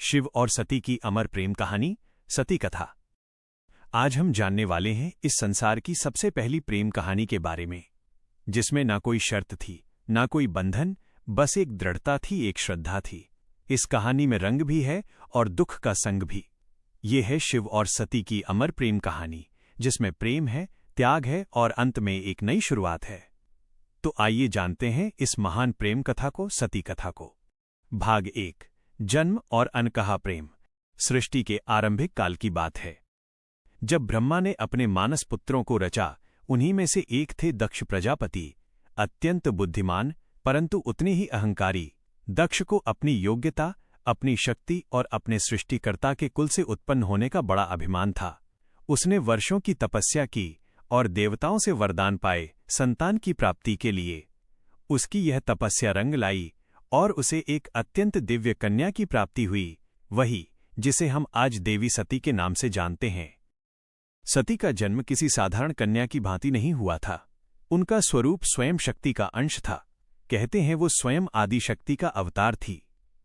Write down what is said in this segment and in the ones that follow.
शिव और सती की अमर प्रेम कहानी, सती कथा। आज हम जानने वाले हैं इस संसार की सबसे पहली प्रेम कहानी के बारे में, जिसमें ना कोई शर्त थी, ना कोई बंधन, बस एक दृढ़ता थी, एक श्रद्धा थी। इस कहानी में रंग भी है और दुख का संग भी। ये है शिव और सती की अमर प्रेम कहानी, जिसमें प्रेम है, त्याग है और अंत में एक नई शुरुआत है। तो आइए जानते हैं इस महान प्रेम कथा को, सती कथा को। भाग 1, जन्म और अनकहा प्रेम। सृष्टि के आरंभिक काल की बात है, जब ब्रह्मा ने अपने मानस पुत्रों को रचा। उन्हीं में से एक थे दक्ष प्रजापति, अत्यंत बुद्धिमान परंतु उतने ही अहंकारी। दक्ष को अपनी योग्यता, अपनी शक्ति और अपने सृष्टिकर्ता के कुल से उत्पन्न होने का बड़ा अभिमान था। उसने वर्षों की तपस्या की और देवताओं से वरदान पाए संतान की प्राप्ति के लिए। उसकी यह तपस्या रंग लाई और उसे एक अत्यंत दिव्य कन्या की प्राप्ति हुई, वही जिसे हम आज देवी सती के नाम से जानते हैं। सती का जन्म किसी साधारण कन्या की भांति नहीं हुआ था। उनका स्वरूप स्वयं शक्ति का अंश था। कहते हैं वो स्वयं आदि शक्ति का अवतार थी।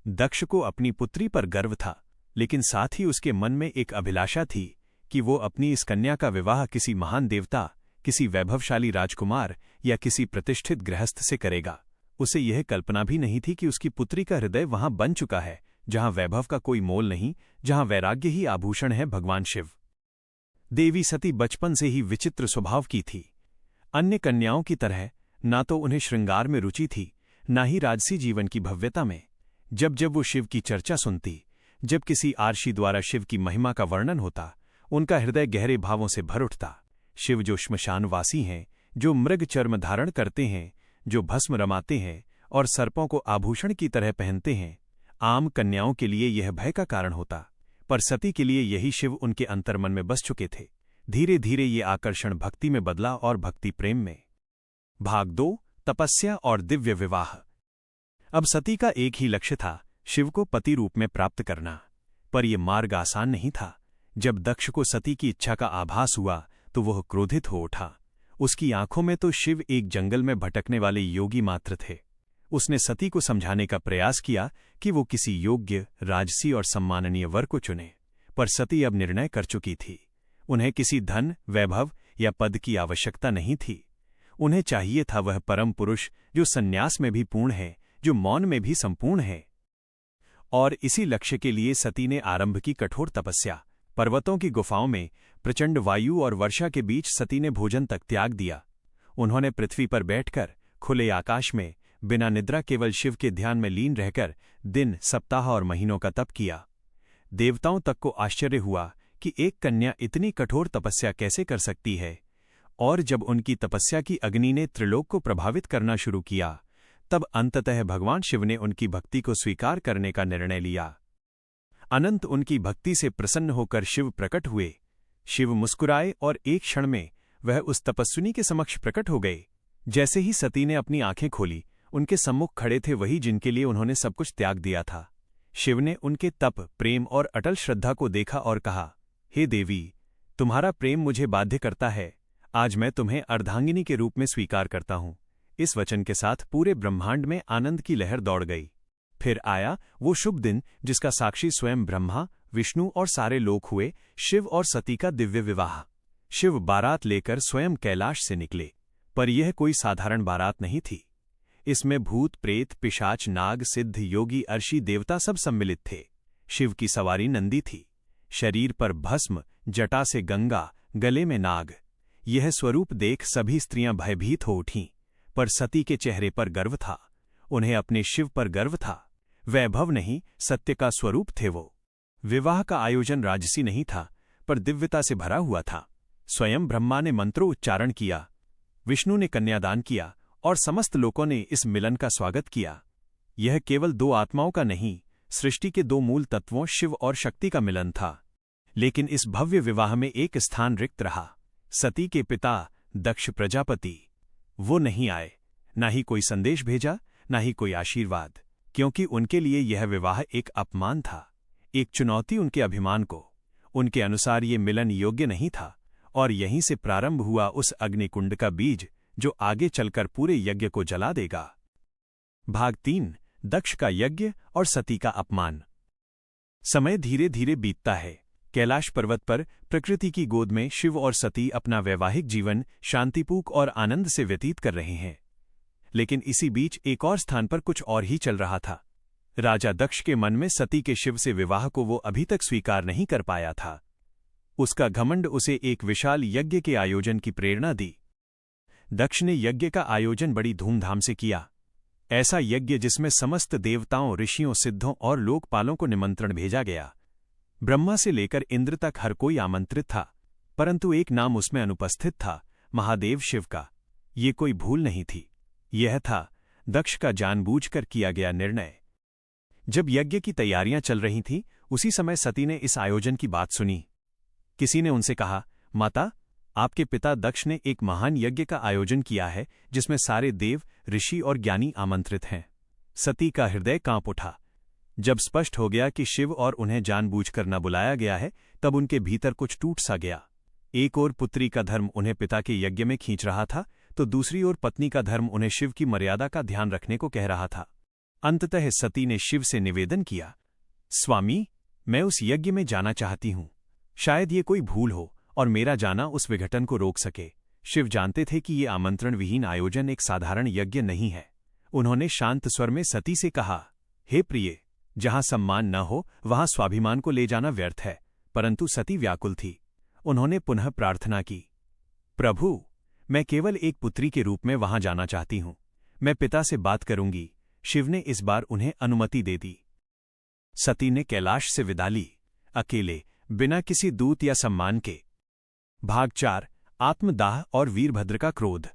दक्ष को अपनी पुत्री पर गर्व था, लेकिन साथ ही उसके मन में एक अभिलाषा थी कि वो अपनी इस कन्या का विवाह किसी महान देवता, किसी वैभवशाली राजकुमार या किसी प्रतिष्ठित गृहस्थ से करेगा। उसे यह कल्पना भी नहीं थी कि उसकी पुत्री का हृदय वहां बन चुका है, जहां वैभव का कोई मोल नहीं, जहां वैराग्य ही आभूषण है, भगवान शिव। देवी सती बचपन से ही विचित्र स्वभाव की थी। अन्य कन्याओं की तरह ना तो उन्हें श्रृंगार में रुचि थी, ना ही राजसी जीवन की भव्यता में। जब जब वो शिव की चर्चा सुनती, जब किसी आर्षी द्वारा शिव की महिमा का वर्णन होता, उनका हृदय गहरे भावों से भर उठता। शिव जो श्मशानवासी हैं, जो मृग चर्म धारण करते हैं, जो भस्म रमाते हैं और सर्पों को आभूषण की तरह पहनते हैं, आम कन्याओं के लिए यह भय का कारण होता, पर सती के लिए यही शिव उनके अंतर्मन में बस चुके थे। धीरे धीरे ये आकर्षण भक्ति में बदला और भक्ति प्रेम में। भाग 2, तपस्या और दिव्य विवाह। अब सती का एक ही लक्ष्य था, शिव को पति रूप में प्राप्त करना। पर यह मार्ग आसान नहीं था। जब दक्ष को सती की इच्छा का आभास हुआ तो वह क्रोधित हो उठा। उसकी आंखों में तो शिव एक जंगल में भटकने वाले योगी मात्र थे। उसने सती को समझाने का प्रयास किया कि वो किसी योग्य, राजसी और सम्माननीय वर को चुने, पर सती अब निर्णय कर चुकी थी। उन्हें किसी धन, वैभव या पद की आवश्यकता नहीं थी। उन्हें चाहिए था वह परम पुरुष जो संन्यास में भी पूर्ण है, जो मौन में भी संपूर्ण है। और इसी लक्ष्य के लिए सती ने आरंभ की कठोर तपस्या। पर्वतों की गुफाओं में, प्रचंड वायु और वर्षा के बीच सती ने भोजन तक त्याग दिया। उन्होंने पृथ्वी पर बैठकर, खुले आकाश में, बिना निद्रा केवल शिव के ध्यान में लीन रहकर दिन, सप्ताह और महीनों का तप किया। देवताओं तक को आश्चर्य हुआ कि एक कन्या इतनी कठोर तपस्या कैसे कर सकती है। और जब उनकी तपस्या की अग्नि ने त्रिलोक को प्रभावित करना शुरू किया, तब अंततः भगवान शिव ने उनकी भक्ति को स्वीकार करने का निर्णय लिया। अनंत उनकी भक्ति से प्रसन्न होकर शिव प्रकट हुए। शिव मुस्कुराए और एक क्षण में वह उस तपस्विनी के समक्ष प्रकट हो गए। जैसे ही सती ने अपनी आंखें खोली, उनके सम्मुख खड़े थे वही जिनके लिए उन्होंने सब कुछ त्याग दिया था। शिव ने उनके तप, प्रेम और अटल श्रद्धा को देखा और कहा, हे देवी, तुम्हारा प्रेम मुझे बाध्य करता है। आज मैं तुम्हें अर्धांगिनी के रूप में स्वीकार करता हूं। इस वचन के साथ पूरे ब्रह्मांड में आनंद की लहर दौड़ गई। फिर आया वो शुभ दिन जिसका साक्षी स्वयं ब्रह्मा, विष्णु और सारे लोक हुए, शिव और सती का दिव्य विवाह। शिव बारात लेकर स्वयं कैलाश से निकले, पर यह कोई साधारण बारात नहीं थी। इसमें भूत, प्रेत, पिशाच, नाग, सिद्ध, योगी, अर्षि, देवता सब सम्मिलित थे। शिव की सवारी नंदी थी, शरीर पर भस्म, जटा से गंगा, गले में नाग। यह स्वरूप देख सभी स्त्रियां भयभीत हो उठीं, पर सती के चेहरे पर गर्व था। उन्हें अपने शिव पर गर्व था। वैभव नहीं, सत्य का स्वरूप थे वो। विवाह का आयोजन राजसी नहीं था, पर दिव्यता से भरा हुआ था। स्वयं ब्रह्मा ने मंत्रोच्चारण किया, विष्णु ने कन्यादान किया और समस्त लोगों ने इस मिलन का स्वागत किया। यह केवल दो आत्माओं का नहीं, सृष्टि के दो मूल तत्वों शिव और शक्ति का मिलन था। लेकिन इस भव्य विवाह में एक स्थान रिक्त रहा। सती के पिता दक्ष प्रजापति, वो नहीं आए। ना ही कोई संदेश भेजा, ना ही कोई आशीर्वाद, क्योंकि उनके लिए यह विवाह एक अपमान था, एक चुनौती उनके अभिमान को। उनके अनुसार ये मिलन योग्य नहीं था और यहीं से प्रारंभ हुआ उस अग्निकुंड का बीज जो आगे चलकर पूरे यज्ञ को जला देगा। भाग 3, दक्ष का यज्ञ और सती का अपमान। समय धीरे धीरे बीतता है। कैलाश पर्वत पर प्रकृति की गोद में शिव और सती अपना वैवाहिक जीवन शांतिपूर्ण और आनंद से व्यतीत कर रहे हैं। लेकिन इसी बीच एक और स्थान पर कुछ और ही चल रहा था। राजा दक्ष के मन में सती के शिव से विवाह को वो अभी तक स्वीकार नहीं कर पाया था। उसका घमंड उसे एक विशाल यज्ञ के आयोजन की प्रेरणा दी। दक्ष ने यज्ञ का आयोजन बड़ी धूमधाम से किया। ऐसा यज्ञ जिसमें समस्त देवताओं, ऋषियों, सिद्धों और लोकपालों को निमंत्रण भेजा गया। ब्रह्मा से लेकर इंद्र तक हर कोई आमंत्रित था, परंतु एक नाम उसमें अनुपस्थित था, महादेव शिव का। ये कोई भूल नहीं थी, यह था दक्ष का जानबूझकर किया गया निर्णय। जब यज्ञ की तैयारियां चल रही थीं, उसी समय सती ने इस आयोजन की बात सुनी। किसी ने उनसे कहा, माता, आपके पिता दक्ष ने एक महान यज्ञ का आयोजन किया है जिसमें सारे देव, ऋषि और ज्ञानी आमंत्रित हैं। सती का हृदय कांप उठा। जब स्पष्ट हो गया कि शिव और उन्हें जानबूझकर न बुलाया गया है, तब उनके भीतर कुछ टूट सा गया। एक ओर पुत्री का धर्म उन्हें पिता के यज्ञ में खींच रहा था, तो दूसरी ओर पत्नी का धर्म उन्हें शिव की मर्यादा का ध्यान रखने को कह रहा था। अंततः सती ने शिव से निवेदन किया, स्वामी, मैं उस यज्ञ में जाना चाहती हूं। शायद ये कोई भूल हो और मेरा जाना उस विघटन को रोक सके। शिव जानते थे कि ये आमंत्रण विहीन आयोजन एक साधारण यज्ञ नहीं है। उन्होंने शांत स्वर में सती से कहा, हे प्रिय, जहां सम्मान न हो वहां स्वाभिमान को ले जाना व्यर्थ है। परंतु सती व्याकुल थी। उन्होंने पुनः प्रार्थना की, प्रभु, मैं केवल एक पुत्री के रूप में वहां जाना चाहती हूं। मैं पिता से बात करूंगी। शिव ने इस बार उन्हें अनुमति दे दी। सती ने कैलाश से विदा ली, अकेले, बिना किसी दूत या सम्मान के। भाग 4, आत्मदाह और वीरभद्र का क्रोध।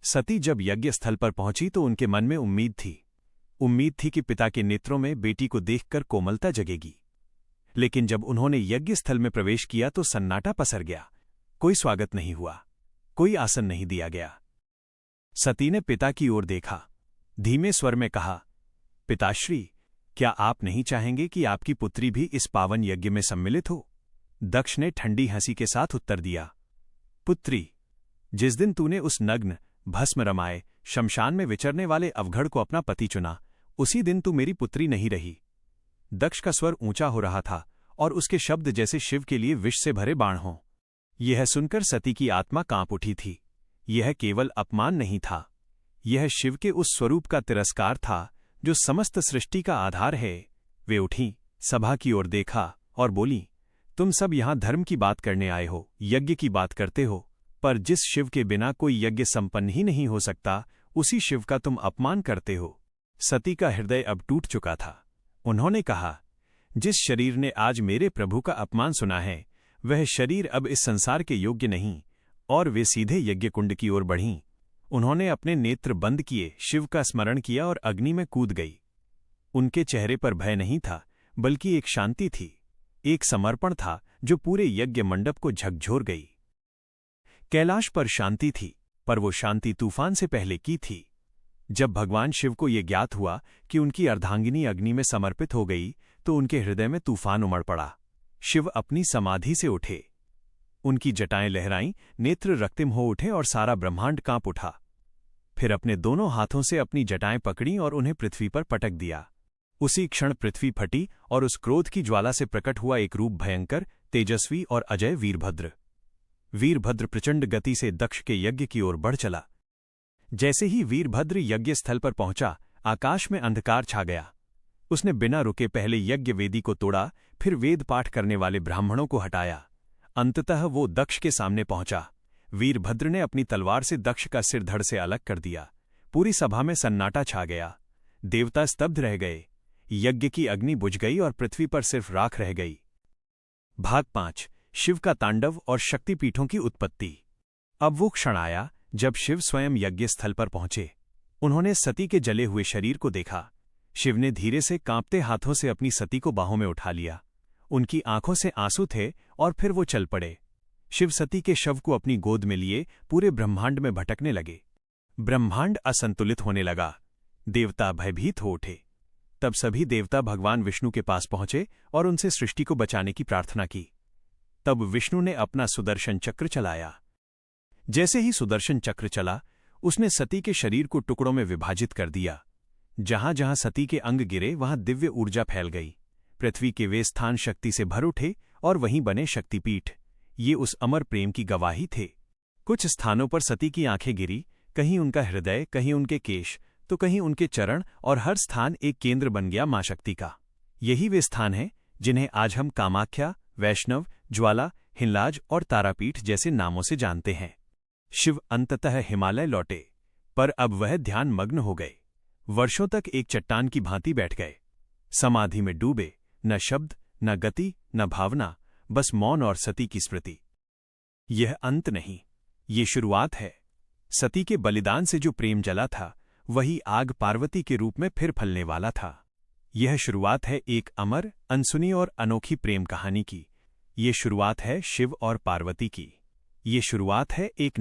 सती जब यज्ञ स्थल पर पहुंची तो उनके मन में उम्मीद थी कि पिता के नेत्रों में बेटी को देखकर कोमलता जगेगी। लेकिन जब उन्होंने यज्ञ स्थल में प्रवेश किया तो सन्नाटा पसर गया। कोई स्वागत नहीं हुआ, कोई आसन नहीं दिया गया। सती ने पिता की ओर देखा, धीमे स्वर में कहा, पिताश्री, क्या आप नहीं चाहेंगे कि आपकी पुत्री भी इस पावन यज्ञ में सम्मिलित हो? दक्ष ने ठंडी हंसी के साथ उत्तर दिया, पुत्री, जिस दिन तूने उस नग्न, भस्म रमाए, शमशान में विचरने वाले अवघड़ को अपना पति चुना, उसी दिन तू मेरी पुत्री नहीं रही। दक्ष का स्वर ऊंचा हो रहा था और उसके शब्द जैसे शिव के लिए विष से भरे बाण हों। यह सुनकर सती की आत्मा कांप उठी थी। यह केवल अपमान नहीं था, यह शिव के उस स्वरूप का तिरस्कार था जो समस्त सृष्टि का आधार है। वे उठी, सभा की ओर देखा और बोली, तुम सब यहां धर्म की बात करने आए हो, यज्ञ की बात करते हो, पर जिस शिव के बिना कोई यज्ञ संपन्न ही नहीं हो सकता, उसी शिव का तुम अपमान करते हो। सती का हृदय अब टूट चुका था। उन्होंने कहा, जिस शरीर ने आज मेरे प्रभु का अपमान सुना है, वह शरीर अब इस संसार के योग्य नहीं। और वे सीधे यज्ञ कुंड की ओर बढ़ीं। उन्होंने अपने नेत्र बंद किए, शिव का स्मरण किया और अग्नि में कूद गई। उनके चेहरे पर भय नहीं था, बल्कि एक शांति थी, एक समर्पण था जो पूरे यज्ञ मंडप को झकझोर गई। कैलाश पर शांति थी, पर वो शांति तूफान से पहले की थी। जब भगवान शिव को ये ज्ञात हुआ कि उनकी अर्धांगिनी अग्नि में समर्पित हो गई, तो उनके हृदय में तूफान उमड़ पड़ा। शिव अपनी समाधि से उठे, उनकी जटाएं लहराईं, नेत्र रक्तिम हो उठे और सारा ब्रह्मांड कांप उठा। फिर अपने दोनों हाथों से अपनी जटाएं पकड़ी और उन्हें पृथ्वी पर पटक दिया। उसी क्षण पृथ्वी फटी और उस क्रोध की ज्वाला से प्रकट हुआ एक रूप भयंकर, तेजस्वी और अजय वीरभद्र। वीरभद्र प्रचंड गति से दक्ष के यज्ञ की ओर बढ़ चला। जैसे ही वीरभद्र यज्ञ स्थल पर पहुंचा, आकाश में अंधकार छा गया। उसने बिना रुके पहले यज्ञ वेदी को तोड़ा, फिर वेद पाठ करने वाले ब्राह्मणों को हटाया। अंततः वो दक्ष के सामने पहुंचा। वीरभद्र ने अपनी तलवार से दक्ष का सिर धड़ से अलग कर दिया। पूरी सभा में सन्नाटा छा गया। देवता स्तब्ध रह गए। यज्ञ की अग्नि बुझ गई और पृथ्वी पर सिर्फ राख रह गई। भाग 5, शिव का तांडव और शक्तिपीठों की उत्पत्ति। अब वो क्षण आया जब शिव स्वयं यज्ञ स्थल पर पहुंचे। उन्होंने सती के जले हुए शरीर को देखा। शिव ने धीरे से कांपते हाथों से अपनी सती को बाहों में उठा लिया। उनकी आंखों से आंसू थे और फिर वो चल पड़े। शिव सती के शव को अपनी गोद में लिए पूरे ब्रह्मांड में भटकने लगे। ब्रह्मांड असंतुलित होने लगा। देवता भयभीत हो उठे। तब सभी देवता भगवान विष्णु के पास पहुंचे और उनसे सृष्टि को बचाने की प्रार्थना की। तब विष्णु ने अपना सुदर्शन चक्र चलाया। जैसे ही सुदर्शन चक्र चला, उसने सती के शरीर को टुकड़ों में विभाजित कर दिया। जहां जहां सती के अंग गिरे वहां दिव्य ऊर्जा फैल गई। पृथ्वी के वे स्थान शक्ति से भर उठे और वहीं बने शक्तिपीठ। ये उस अमर प्रेम की गवाही थे। कुछ स्थानों पर सती की आंखें गिरी, कहीं उनका हृदय, कहीं उनके केश, तो कहीं उनके चरण, और हर स्थान एक केंद्र बन गया मां शक्ति का। यही वे स्थान हैं जिन्हें आज हम कामाख्या, वैष्णव, ज्वाला, हिंगलाज और तारापीठ जैसे नामों से जानते हैं। शिव अंततः हिमालय लौटे, पर अब वह ध्यान मग्न हो गए। वर्षों तक एक चट्टान की भांति बैठ गए, समाधि में डूबे, न शब्द, न गति, न भावना, बस मौन और सती की स्मृति। यह अंत नहीं, ये शुरुआत है। सती के बलिदान से जो प्रेम जला था, वही आग पार्वती के रूप में फिर फलने वाला था। यह शुरुआत है एक अमर, अनसुनी और अनोखी प्रेम कहानी की। ये शुरुआत है शिव और पार्वती की। ये शुरुआत है एक